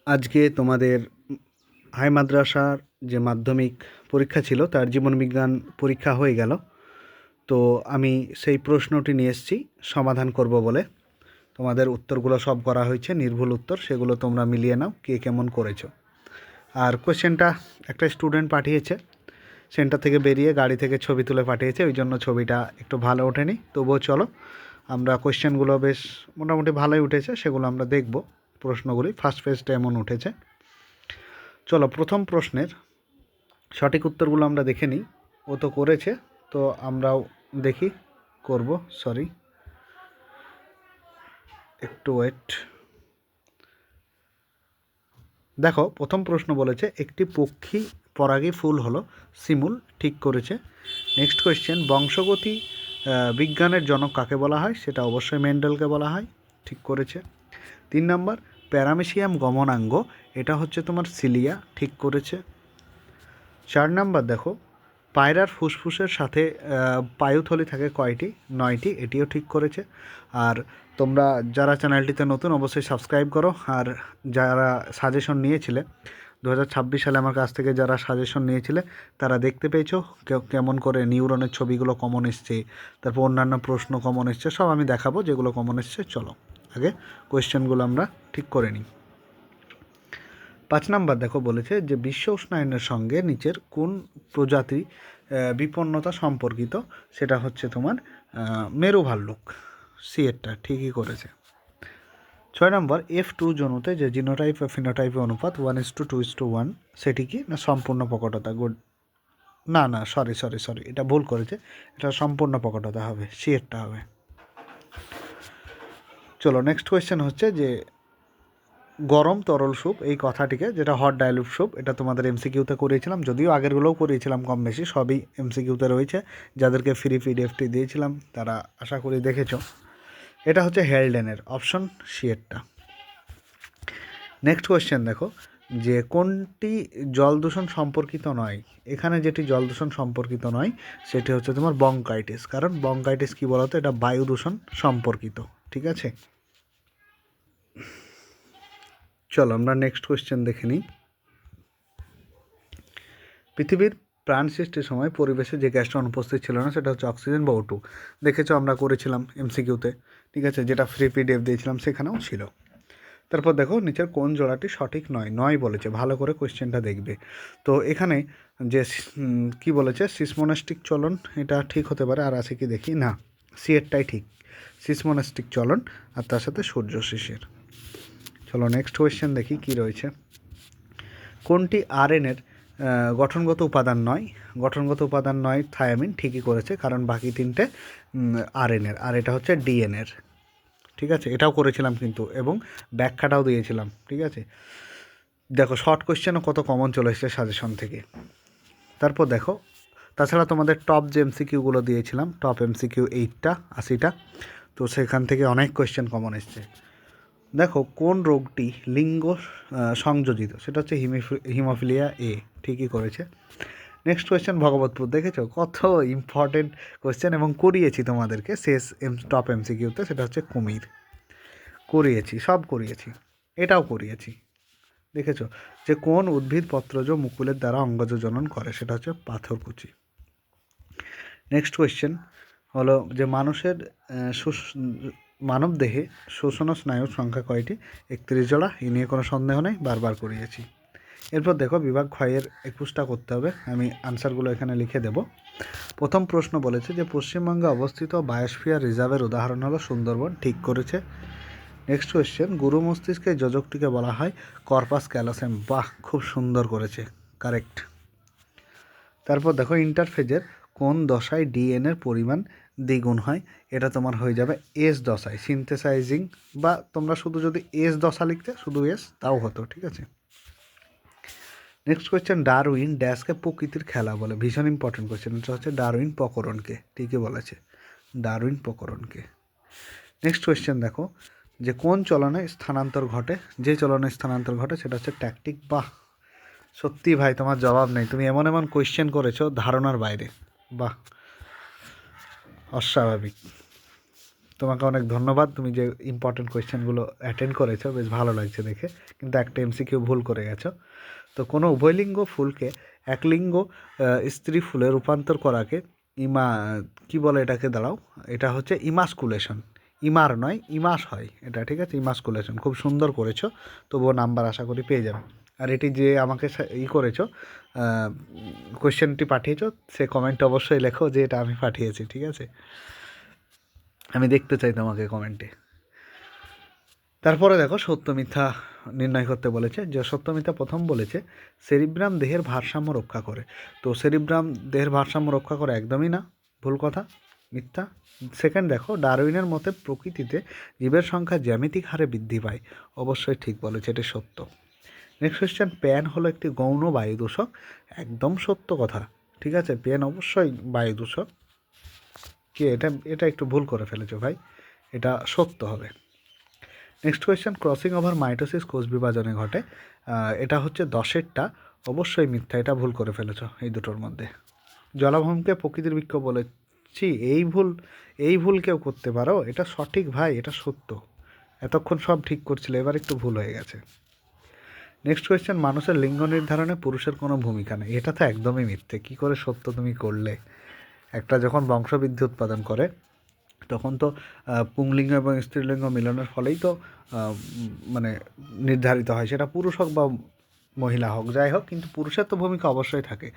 আজকে তোমাদের হাই মাদ্রাসার যে মাধ্যমিক পরীক্ষা ছিল তার জীবনবিজ্ঞান পরীক্ষা হয়ে গেল। তো আমি সেই প্রশ্নটি নিয়ে এসেছি সমাধান করব বলে। তোমাদের উত্তরগুলো সব করা হয়েছে, নির্ভুল উত্তর, সেগুলো তোমরা মিলিয়ে নাও কে কেমন করেছো। আর কোয়েশ্চেনটা একটা স্টুডেন্ট পাঠিয়েছে, সেন্টার থেকে বেরিয়ে গাড়ি থেকে ছবি তুলে পাঠিয়েছে, ওই জন্য ছবিটা একটু ভালো ওঠেনি। তবুও চলো, আমরা কোয়েশ্চেনগুলো বেশ মোটামুটি ভালোই উঠেছে, সেগুলো আমরা দেখব। প্রশ্নগুলি ফার্স্ট পেজটা এমন উঠেছে। চলো, প্রথম প্রশ্নের সঠিক উত্তরগুলো আমরা দেখে নিই। ও তো করেছে, তো আমরাও দেখি করব। সরি, একটু ওয়েট। দেখো, প্রথম প্রশ্ন বলেছে একটি পক্ষী পরাগী ফুল হলো শিমুল, ঠিক করেছে। নেক্সট কোয়েশ্চেন, বংশগতি বিজ্ঞানের জনক কাকে বলা হয়? সেটা অবশ্যই মেন্ডেলকে বলা হয়, ঠিক করেছে। 3 নম্বর, প্যারামেসিয়াম গমনাঙ্গ, এটা হচ্ছে তোমার সিলিয়া, ঠিক করেছে। 4 নম্বর দেখো, পায়রার ফুসফুসের সাথে পায়ুথলি থাকে কয়টি? 9টি, এটিও ঠিক করেছে। আর তোমরা যারা চ্যানেলটিতে নতুন অবশ্যই সাবস্ক্রাইব করো। আর যারা সাজেশন নিয়েছিলে 2026 সালে আমার কাছ থেকে, যারা সাজেশন নিয়েছিলে তারা দেখতে পেয়েছো কেমন করে নিউরনের ছবিগুলো কমন এসছে, তারপর অন্যান্য প্রশ্ন কমন এসছে, সব আমি দেখাবো যেগুলো কমন এসছে। চলো আগে কোয়েশ্চেনগুলো আমরা ঠিক করে নিই। 5 নাম্বার দেখো, বলেছে যে বিশ্ব উষ্ণায়নের সঙ্গে নিচের কোন প্রজাতি বিপন্নতা সম্পর্কিত? সেটা হচ্ছে তোমার মেরু ভাল্লুক, সিএরটা ঠিকই করেছে। 6 নম্বর, F2 জনুতে যে জিনোটাইপ ও ফিনোটাইপের অনুপাত 1:2:1, সেটি কি? না সম্পূর্ণ প্রকটতা। গুড। না সরি, এটা ভুল করেছে, এটা সম্পূর্ণ প্রকটতা হবে, সিএরটা হবে। চলো, নেক্সট কোয়েশ্চেন হচ্ছে যে গরম তরল স্যুপ এই কথাটিকে, যেটা হট ডাইলুট স্যুপ, এটা তোমাদের এমসিকিউতে করিয়েছিলাম, যদিও আগেরগুলোও করিয়েছিলাম কম বেশি, সবই এমসিকিউতে রয়েছে। যাদেরকে ফ্রি পিডিএফটি দিয়েছিলাম তারা আশা করি দেখেছো। এটা হচ্ছে হেলডেনের, অপশন সিএরটা। নেক্সট কোয়েশ্চেন দেখো, যে কোনটি জল দূষণ সম্পর্কিত নয়? এখানে যেটি জল দূষণ সম্পর্কিত নয় সেটি হচ্ছে তোমার বঙ্কাইটিস, কারণ বঙ্কাইটিস কী বলতো, এটা বায়ু দূষণ সম্পর্কিত, ঠিক আছে। চলো আমরা নেক্সট কোয়েশ্চেন দেখে নিই। পৃথিবীর প্রাণ সৃষ্টির সময় পরিবেশে যে গ্যাসটা অনুপস্থিত ছিল না সেটা হচ্ছে অক্সিজেন বা O2। দেখেছো, আমরা করেছিলাম এমসিকিউতে, ঠিক আছে, যেটা ফ্রি পিডিএফ দিয়েছিলাম সেখানেও ছিল। তারপর দেখো, নিচের কোন জোড়াটি সঠিক নয় বলেছে, ভালো করে কোয়েশ্চেনটা দেখবে। তো এখানে যে কি বলেছে, সিসমোনাস্টিক চলন, এটা ঠিক হতে পারে, আর আছে কি দেখি, না সিএরটাই ঠিক, সিসমোনাস্টিক চলন, আর তার সাথে সূর্য শিশির। চলো নেক্সট কোয়েশ্চেন দেখি কি রয়েছে। কোনটি আরএনএর গঠনগত উপাদান নয়? গঠনগত উপাদান নয় থায়ামিন, ঠিকই করেছে, কারণ বাকি তিনটে আরএনএর, আর এটা হচ্ছে ডিএনএর, ঠিক আছে, এটাও করেছিলাম কিন্তু, এবং ব্যাখ্যাটাও দিয়েছিলাম, ঠিক আছে। দেখো, শর্ট কোয়েশ্চেনও কত কমন চলে এসেছে সাজেশন থেকে। তারপর দেখো, তাছাড়া তোমাদের টপ যে এমসিকিউগুলো দিয়েছিলাম, টপ এমসিকিউ 80টা, তো সেখান থেকে অনেক কোয়েশ্চেন কমন এসছে। দেখো, কোন রোগটি লিঙ্গ সংযোজিত? সেটা হচ্ছে হিমোফিলিয়া এ, ঠিকই করেছে। নেক্সট কোয়েশ্চেন, ভগবতপুর, দেখেছো কত ইম্পর্টেন্ট কোয়েশ্চেন, এবং করিয়েছি তোমাদেরকে শেষ টপ এমসিকিউতে, সেটা হচ্ছে কুমির, করিয়েছি, সব করিয়েছি, এটাও করিয়েছি। দেখেছো যে কোন উদ্ভিদ পত্রজ মুকুলের দ্বারা অঙ্গজ জনন করে? সেটা হচ্ছে পাথরকুচি। নেক্সট কোয়েশ্চেন হলো যে মানুষের মানব দেহে শোষণ স্নায়ুর সংখ্যা কয়টি? 31 জোড়া, এ নিয়ে কোনো সন্দেহ নেই, বারবার করিয়েছি। এরপর দেখো, বিভাগ ক্ষয়ের 21টা করতে হবে, আমি আনসারগুলো এখানে লিখে দেব। প্রথম প্রশ্ন বলেছে যে পশ্চিমবঙ্গে অবস্থিত বায়োস্ফিয়ার রিজার্ভের উদাহরণ হলো সুন্দরবন, ঠিক করেছে। নেক্সট কোয়েশ্চেন, গুরু মস্তিষ্কের যোজকটিকে বলা হয় কর্পাস ক্যালোসেম, বাহ খুব সুন্দর করেছে, কারেক্ট। তারপর দেখো, ইন্টারফেজের কোন দশায় ডিএনএর পরিমাণ দ্বিগুণ হয়? এটা তোমার হয়ে যাবে এস দশায়, সিনথেসাইজিং, বা তোমরা শুধু যদি এস দশা লিখতে, শুধু এস, তাও হতো, ঠিক আছে। নেক্সট কোয়েশ্চেন, ডারউইন ড্যাশকে প্রকৃতির খেলা বলে, ভীষণ ইম্পর্টেন্ট কোয়েশ্চেন, এটা হচ্ছে ডারউইন প্রকরণকে, ঠিকই বলেছে, ডারউইন প্রকরণকে। নেক্সট কোয়েশ্চেন দেখো, যে কোন চলনে স্থানান্তর ঘটে? যে চলনে স্থানান্তর ঘটে সেটা হচ্ছে ট্যাকটিক, বাহ সত্যি ভাই তোমার জবাব নেই, তুমি এমন এমন কোয়েশ্চেন করেছো ধারণার বাইরে, বাহ অস্বাভাবিক। তোমাকে অনেক ধন্যবাদ, তুমি যে ইম্পর্টেন্ট কোয়েশ্চেনগুলো অ্যাটেন্ড করেছো, বেশ ভালো লাগছে দেখে। কিন্তু একটা এমসিকিউ ভুল করে গেছো। তো কোনো উভয়লিঙ্গ ফুলকে একলিঙ্গ স্ত্রী ফুলে রূপান্তর করাকে কি বলে এটাকে, দাঁড়াও, এটা হচ্ছে ইমাসকুলেশন। ইমার নয়, ইমাস হয় এটা, ঠিক আছে, ইমাসকুলেশন। খুব সুন্দর করেছো, তবুও নাম্বার আশা করি পেয়ে যাবে। আর এটি যে আমাকে করেছো, কোয়েশ্চেনটি পাঠিয়েছো, সে কমেন্ট অবশ্যই লেখো যে এটা আমি পাঠিয়েছি, ঠিক আছে? আমি দেখতে চাই তোমাকে কমেন্টে। তারপরে দেখো সত্য মিথ্যা নির্ণয় করতে বলেছে। যে সত্য মিথ্যা প্রথম বলেছে সেরিব্রাম দেহের ভারসাম্য রক্ষা করে। তো সেরিব্রাম দেহের ভারসাম্য রক্ষা করে একদমই না, ভুল কথা, মিথ্যা। সেকেন্ড দেখো, ডারউইনের মতে প্রকৃতিতে জীবের সংখ্যা জ্যামিতিক হারে বৃদ্ধি পায়। অবশ্যই ঠিক বলেছে, এটি সত্য। নেক্সট কোয়েশ্চেন, প্যান হলো একটি গৌণ বায়ু দূষক। একদম সত্য কথা, ঠিক আছে, প্যান অবশ্যই বায়ু দূষক। কি এটা এটা একটু ভুল করে ফেলেছো ভাই, এটা সত্য হবে। Next question, crossing over mitosis কোষ বিভাজনে ঘটে। এটা হচ্ছে 10-এরটা, অবশ্যই মিথ্যা, এটা ভুল করে ফেলেছ এই দুটোর মধ্যে। জলাভূমিকে প্রকৃতির বৃক্ষ বলেছি, এই ভুল কেউ করতে পারো? এটা সঠিক ভাই, এটা সত্য। এতক্ষণ সব ঠিক করছিল, এবার একটু ভুল হয়ে গেছে। নেক্সট কোয়েশ্চেন, মানুষের লিঙ্গ নির্ধারণে পুরুষের কোনো ভূমিকা নেই। এটা তো একদমই মিথ্যে, কী করে সত্য তুমি করলে? একটা যখন বংশবৃদ্ধি উৎপাদন করে তখন তো পুংলিঙ্গ এবং স্ত্রীলিঙ্গ মিলনের ফলেই তো মানে নির্ধারিত হয়, সেটা পুরুষ হোক বা মহিলা হোক, যাই হোক, কিন্তু পুরুষের তো ভূমিকা অবশ্যই থাকে।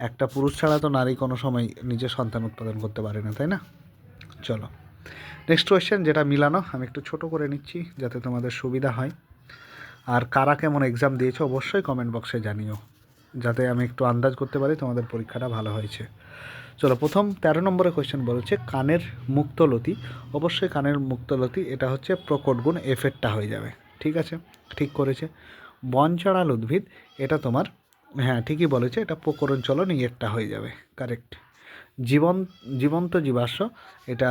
একটা পুরুষ ছাড়া তো নারী কোনো সময় নিজের সন্তান উৎপাদন করতে পারে না, তাই না? চলো নেক্সট কোয়েশ্চেন, যেটা মিলানো, আমি একটু ছোট করে নিচ্ছি যাতে তোমাদের সুবিধা হয়। আর কারা কেমন এক্সাম দিয়েছো অবশ্যই কমেন্ট বক্সে জানিও, যাতে আমি একটু আন্দাজ করতে পারি তোমাদের পরীক্ষাটা ভালো হয়েছে। চলো, প্রথম 13 নম্বরের কোয়েশ্চেন বলেছে কানের মুক্তলতি। অবশ্যই কানের মুক্তলতি, এটা হচ্ছে প্রকট গুণ, এফেক্টটা হয়ে যাবে, ঠিক আছে, ঠিক করেছে। বনচড়াল উদ্ভিদ, এটা তোমার, হ্যাঁ ঠিকই বলেছে, এটা প্রকরণ চলন, ইয়েরটা হয়ে যাবে, কারেক্ট। জীবন্ত জীবাশ্ম, এটা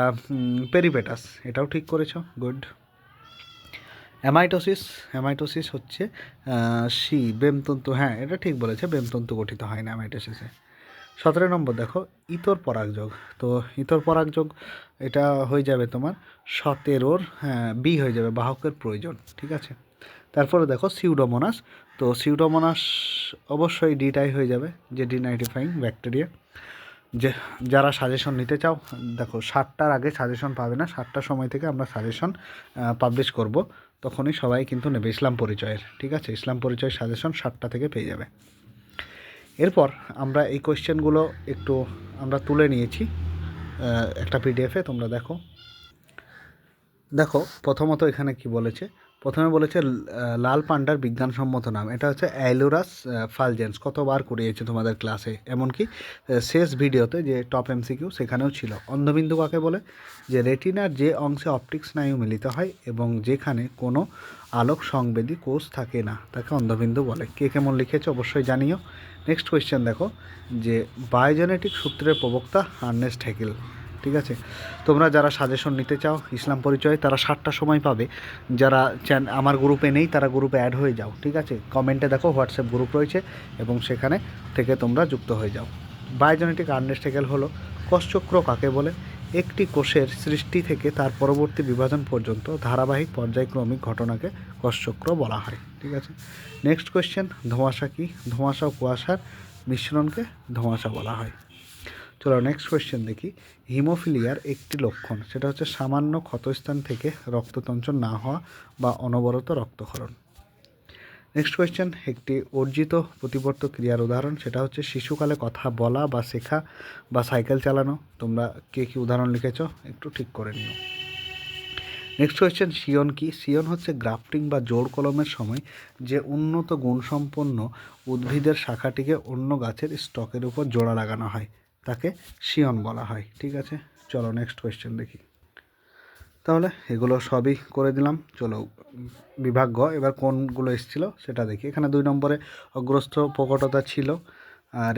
পেরিপেটাস, এটাও ঠিক করেছো, গুড। অ্যামাইটোসিস হচ্ছে বেমতন্তু, হ্যাঁ এটা ঠিক বলেছে, বেমতন্তু গঠিত হয় না অ্যামাইটোসিসে। 17 নম্বর দেখো, ইতর পরাগযোগ। তো ইতর পরাগযোগ এটা হয়ে যাবে তোমার 17-র, হ্যাঁ বি হয়ে যাবে, বাহকের প্রয়োজন, ঠিক আছে। তারপরে দেখো সিউডোমোনাস, তো সিউডোমোনাস অবশ্যই ডিটাই হয়ে যাবে, যে ডিনাইটিফাইং ব্যাকটেরিয়া। যে যারা সাজেশন নিতে চাও, দেখো 7টার আগে সাজেশন পাবে না, 7টার সময় থেকে আমরা সাজেশন পাবলিশ করব, তখনই সবাই কিন্তু নেবে ইসলাম পরিচয়ের, ঠিক আছে, ইসলাম পরিচয়ের সাজেশন 7টা থেকে পেয়ে যাবে। এরপর আমরা এই কোয়েশ্চেনগুলো একটু আমরা তুলে নিয়েছি একটা পিডিএফে, তোমরা দেখো। প্রথমত এখানে কি বলেছে, প্রথমে বলেছে লাল পান্ডার বিজ্ঞানসম্মত নাম, এটা হচ্ছে অ্যালুরাস ফালজেন্স। কতবার করিয়েছে তোমাদের ক্লাসে, এমনকি শেষ ভিডিওতে যে টপ এমসিকিউ সেখানেও ছিল। অন্ধবিন্দু কাকে বলে? যে রেটিনার যে অংশে অপটিক স্নায়ু মিলিত হয় এবং যেখানে কোনো আলোক সংবেদী কোষ থাকে না, তাকে অন্ধবিন্দু বলে। কে কেমন লিখেছে অবশ্যই জানিও। নেক্সট কোয়েশ্চেন দেখো, যে বায়োজেনেটিক সূত্রের প্রবক্তা আর্নেস্ট হ্যাকেল, ঠিক আছে। তোমরা যারা সাজেশন নিতে চাও ইসলাম পরিচয়, তারা 7টার সময় পাবে। যারা আমার গ্রুপে নেই তারা গ্রুপে অ্যাড হয়ে যাও, ঠিক আছে। কমেন্টে দেখো হোয়াটসঅ্যাপ গ্রুপ রয়েছে এবং সেখানে থেকে তোমরা যুক্ত হয়ে যাও। বায়োজেনেটিক আর্নেস্ট হ্যাকেল হলো, কোষচক্র কাকে বলে? একটি কোষের সৃষ্টি থেকে তার পরবর্তী বিভাজন পর্যন্ত ধারাবাহিক পর্যায়ক্রমিক ঘটনাকে কোষচক্র বলা হয়, ঠিক আছে। নেক্সট কোয়েশ্চেন, ধোঁয়াশা কি? ধোঁয়াশা ও কুয়াশার মিশ্রণকে ধোঁয়াশা বলা হয়। চলো নেক্সট কোয়েশ্চেন দেখি। হিমোফিলিয়ার একটি লক্ষণ, সেটা হচ্ছে সামান্য ক্ষতস্থান থেকে রক্ততঞ্চন না হওয়া বা অনবরত রক্তক্ষরণ। নেক্সট কোয়েশ্চেন, একটি অর্জিত প্রতিবর্ত ক্রিয়ার উদাহরণ, সেটা হচ্ছে শিশুকালে কথা বলা বা শেখা বা সাইকেল চালানো। তোমরা কে কী উদাহরণ লিখেছ একটু ঠিক করে নিও। নেক্সট কোয়েশ্চেন, সিয়ন কি? সিয়ন হচ্ছে গ্রাফটিং বা জোড় কলমের সময় যে উন্নত গুণসম্পন্ন উদ্ভিদের শাখাটিকে অন্য গাছের স্টকের উপর জোড়া লাগানো হয়, তাকে সিয়ন বলা হয়, ঠিক আছে। চলো নেক্সট কোয়েশ্চেন দেখি। তাহলে এগুলো সবই করে দিলাম। চলো বিভাগ গ, এবার কোনগুলো এসেছিলো সেটা দেখি। এখানে 2 নম্বরে অগ্রস্থ প্রকটতা ছিল,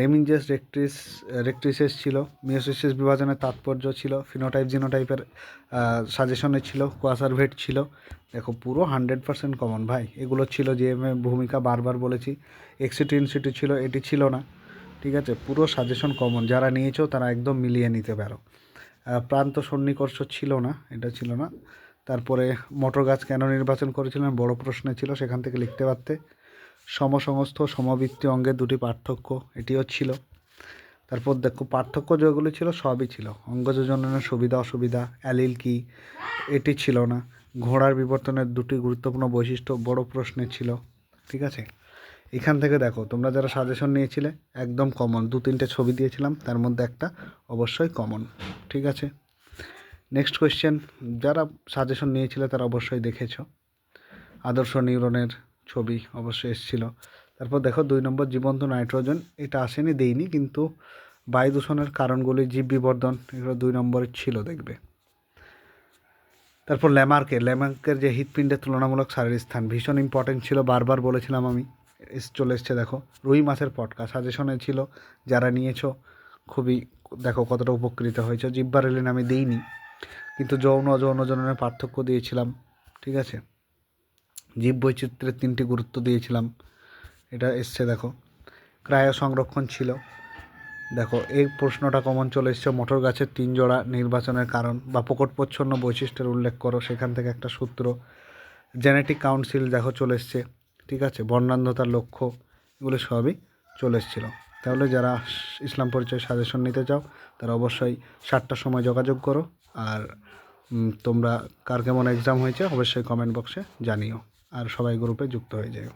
রেমিনজেস রেক্ট্রিসেস ছিল, মিওসিস বিভাজনের তাৎপর্য ছিল, ফিনোটাইপ জিনোটাইপের সাজেশনে ছিল, কোয়াসারভেট ছিল। দেখো পুরো 100% কমন ভাই, এগুলো ছিল। যে ভূমিকা বারবার বলেছি, এক্সিটি ছিল, এটি ছিল না, ঠিক আছে। পুরো সাজেশন কমন, যারা নিয়েছো তারা একদম মিলিয়ে নিতে পারো। প্রান্ত সন্নিকর্ষ ছিল না, এটা ছিল না। তারপরে মোটর গাছ কেন নির্বাচন করেছিলেন, বড় প্রশ্নে ছিল, সেখান থেকে লিখতে পারতে। সমসংস্থ সমবৃত্তীয় অঙ্গের দুটি পার্থক্য, এটিও ছিল। তারপর দেখো পার্থক্য যেগুলো ছিল সবই ছিল। অঙ্গজ জননের সুবিধা অসুবিধা, অ্যালিল কি, এটি ছিল না। ঘোড়ার বিবর্তনের দুটি গুরুত্বপূর্ণ বৈশিষ্ট্য বড় প্রশ্নে ছিল। ঠিক আছে, এখান থেকে দেখো তোমরা যারা সাজেশন নিয়েছিলে একদম কমন 2-3টে ছবি দিয়েছিলাম, তার মধ্যে একটা অবশ্যই কমন। ঠিক আছে, নেক্সট কোয়েশ্চেন। যারা সাজেশন নিয়েছিলে তারা অবশ্যই দেখেছো, আদর্শ নিউরনের ছবি অবশ্যই এসেছিল। তারপর দেখো 2 নম্বর জীবন্ত নাইট্রোজেন, এটা আসেনি, দেইনি, কিন্তু বায়ু দূষণের কারণগুলি জীব বিবর্ধন, এগুলো 2 নম্বরে ছিল, দেখবে। তারপর ল্যামার্কের যে হৃৎপিণ্ডের তুলনামূলক সারের স্থান ভীষণ ইম্পর্টেন্ট ছিল, বারবার বলেছিলাম আমি, চলে এসছে দেখো। রুই মাছের পটকা সাজেশনে ছিল, যারা নিয়েছো খুবই দেখো কতটা উপকৃত হয়েছে। জিব্বারেলিন আমি দিইনি, কিন্তু যৌন অযৌন জননের পার্থক্য দিয়েছিলাম। ঠিক আছে, জীব বৈচিত্র্যের 3টি গুরুত্ব দিয়েছিলাম, এটা এসছে দেখো। ক্রায় সংরক্ষণ ছিল, দেখো এই প্রশ্নটা কমন চলে এসছে। মোটর গাছের 3 জোড়া নির্বাচনের কারণ বা প্রকট প্রচ্ছন্ন বৈশিষ্ট্যের উল্লেখ করো, সেখান থেকে একটা সূত্র। জেনেটিক কাউন্সিল দেখো চলে এসছে। ঠিক আছে, বর্ণান্ধতার লক্ষ্য, এগুলো সবই চলে এসেছিলো। তাহলে যারা ইসলাম পরিচয় সাজেশন নিতে চাও তারা অবশ্যই 7টার সময় যোগাযোগ করো। আর তোমরা কার কেমন এক্সাম হয়েছে অবশ্যই কমেন্ট বক্সে জানিও, আর সবাই গ্রুপে যুক্ত হয়ে যাও।